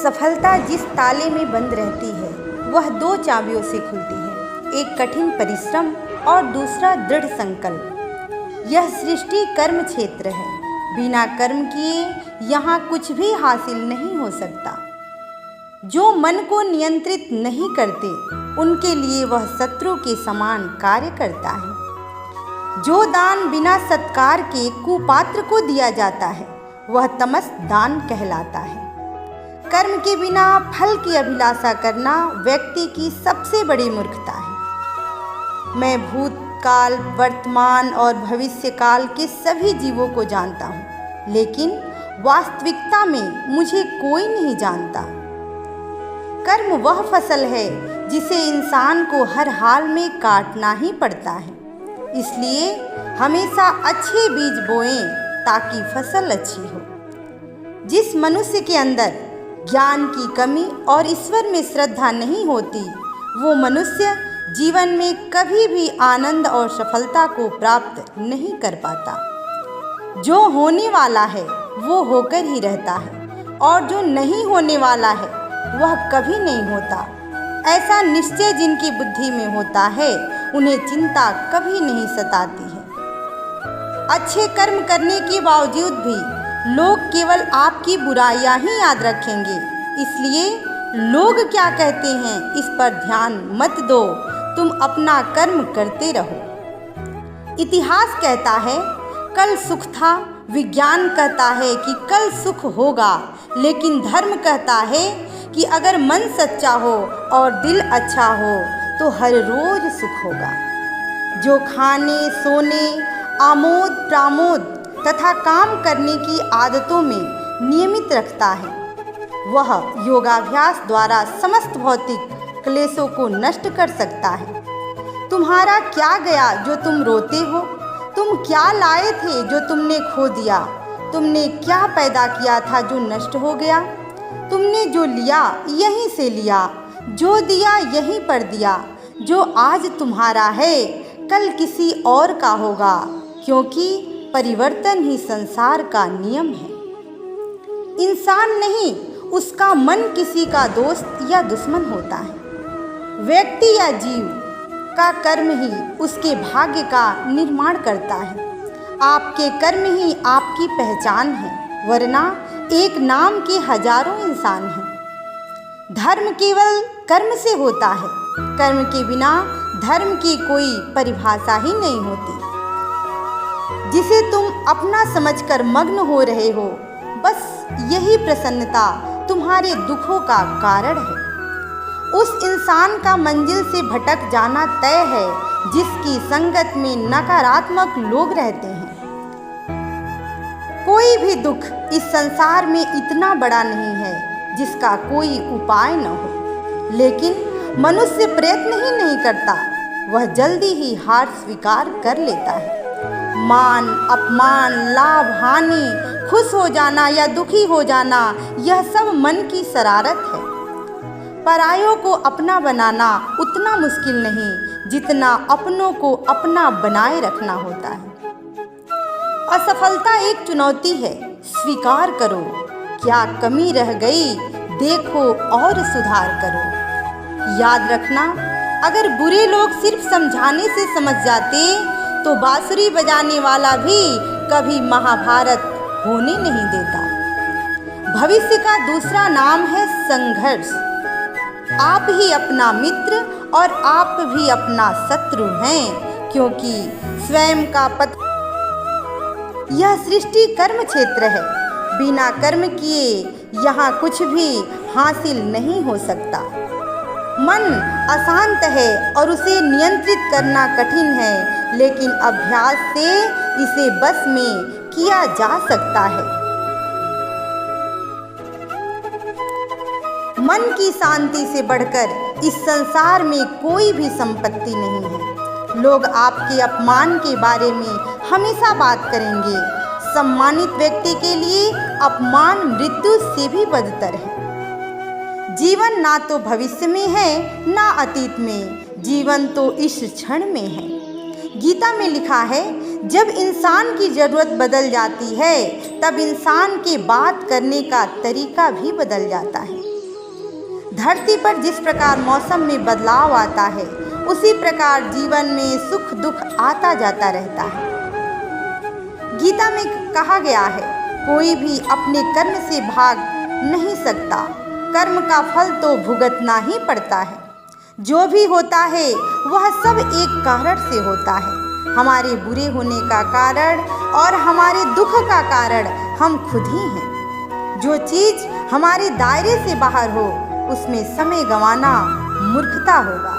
सफलता जिस ताले में बंद रहती है वह दो चाबियों से खुलती है, एक कठिन परिश्रम और दूसरा दृढ़ संकल्प। यह सृष्टि कर्म क्षेत्र है, बिना कर्म किए यहाँ कुछ भी हासिल नहीं हो सकता। जो मन को नियंत्रित नहीं करते उनके लिए वह शत्रु के समान कार्य करता है। जो दान बिना सत्कार के कुपात्र को दिया जाता है वह तमस दान कहलाता है। कर्म के बिना फल की अभिलाषा करना व्यक्ति की सबसे बड़ी मूर्खता है। मैं भूतकाल, वर्तमान और भविष्य काल के सभी जीवों को जानता हूँ, लेकिन वास्तविकता में मुझे कोई नहीं जानता। कर्म वह फसल है जिसे इंसान को हर हाल में काटना ही पड़ता है, इसलिए हमेशा अच्छे बीज बोएं ताकि फसल अच्छी हो। जिस मनुष्य के अंदर ज्ञान की कमी और ईश्वर में श्रद्धा नहीं होती, वो मनुष्य जीवन में कभी भी आनंद और सफलता को प्राप्त नहीं कर पाता। जो होने वाला है वो होकर ही रहता है, और जो नहीं होने वाला है वह कभी नहीं होता। ऐसा निश्चय जिनकी बुद्धि में होता है उन्हें चिंता कभी नहीं सताती है। अच्छे कर्म करने के बावजूद भी लोग केवल आपकी बुराइयां ही याद रखेंगे, इसलिए लोग क्या कहते हैं इस पर ध्यान मत दो, तुम अपना कर्म करते रहो। इतिहास कहता है कल सुख था, विज्ञान कहता है कि कल सुख होगा, लेकिन धर्म कहता है कि अगर मन सच्चा हो और दिल अच्छा हो तो हर रोज सुख होगा। जो खाने, सोने, आमोद प्रमोद तथा काम करने की आदतों में नियमित रखता है, वह योगाभ्यास द्वारा समस्त भौतिक क्लेशों को नष्ट कर सकता है। तुम्हारा क्या गया जो तुम रोते हो? तुम क्या लाए थे जो तुमने खो दिया? तुमने क्या पैदा किया था जो नष्ट हो गया? तुमने जो लिया यहीं से लिया, जो दिया यहीं पर दिया। जो आज तुम्हारा है कल किसी और का होगा, क्योंकि परिवर्तन ही संसार का नियम है। इंसान नहीं, उसका मन किसी का दोस्त या दुश्मन होता है। व्यक्ति या जीव का कर्म ही उसके भाग्य का निर्माण करता है। आपके कर्म ही आपकी पहचान है, वरना एक नाम के हजारों इंसान हैं। धर्म केवल कर्म से होता है, कर्म के बिना धर्म की कोई परिभाषा ही नहीं होती। जिसे तुम अपना समझकर मग्न हो रहे हो, बस यही प्रसन्नता तुम्हारे दुखों का कारण है। उस इंसान का मंजिल से भटक जाना तय है जिसकी संगत में नकारात्मक लोग रहते हैं। कोई भी दुख इस संसार में इतना बड़ा नहीं है जिसका कोई उपाय न हो, लेकिन मनुष्य प्रयत्न ही नहीं करता, वह जल्दी ही हार स्वीकार कर लेता है। मान, अपमान, लाभ, हानि, खुश हो जाना या दुखी हो जाना, यह सब मन की शरारत है। परायों को अपना बनाना उतना मुश्किल नहीं जितना अपनों को अपना बनाए रखना होता है। असफलता एक चुनौती है, स्वीकार करो। क्या कमी रह गई देखो और सुधार करो। याद रखना, अगर बुरे लोग सिर्फ समझाने से समझ जाते तो बांसुरी बजाने वाला भी कभी महाभारत होने नहीं देता। भविष्य का दूसरा नाम है संघर्ष। आप ही अपना मित्र और आप भी अपना शत्रु हैं, क्योंकि स्वयं का पथ। यह सृष्टि कर्म क्षेत्र है, बिना कर्म किए यहाँ कुछ भी हासिल नहीं हो सकता। मन अशांत है और उसे नियंत्रित करना कठिन है, लेकिन अभ्यास से इसे बस में किया जा सकता है। मन की शांति से बढ़कर इस संसार में कोई भी संपत्ति नहीं है। लोग आपके अपमान के बारे में हमेशा बात करेंगे। सम्मानित व्यक्ति के लिए अपमान मृत्यु से भी बदतर है। जीवन ना तो भविष्य में है ना अतीत में, जीवन तो इस क्षण में है। गीता में लिखा है, जब इंसान की ज़रूरत बदल जाती है तब इंसान के बात करने का तरीका भी बदल जाता है। धरती पर जिस प्रकार मौसम में बदलाव आता है, उसी प्रकार जीवन में सुख दुख आता जाता रहता है। गीता में कहा गया है, कोई भी अपने कर्म से भाग नहीं सकता, कर्म का फल तो भुगतना ही पड़ता है। जो भी होता है वह सब एक कारण से होता है। हमारे बुरे होने का कारण और हमारे दुख का कारण हम खुद ही हैं। जो चीज़ हमारे दायरे से बाहर हो उसमें समय गंवाना मूर्खता होगा।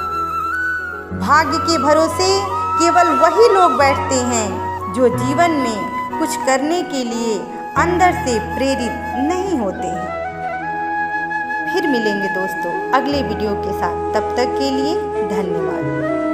भाग्य के भरोसे केवल वही लोग बैठते हैं जो जीवन में कुछ करने के लिए अंदर से प्रेरित नहीं होते हैं। फिर मिलेंगे दोस्तों अगले वीडियो के साथ, तब तक के लिए धन्यवाद।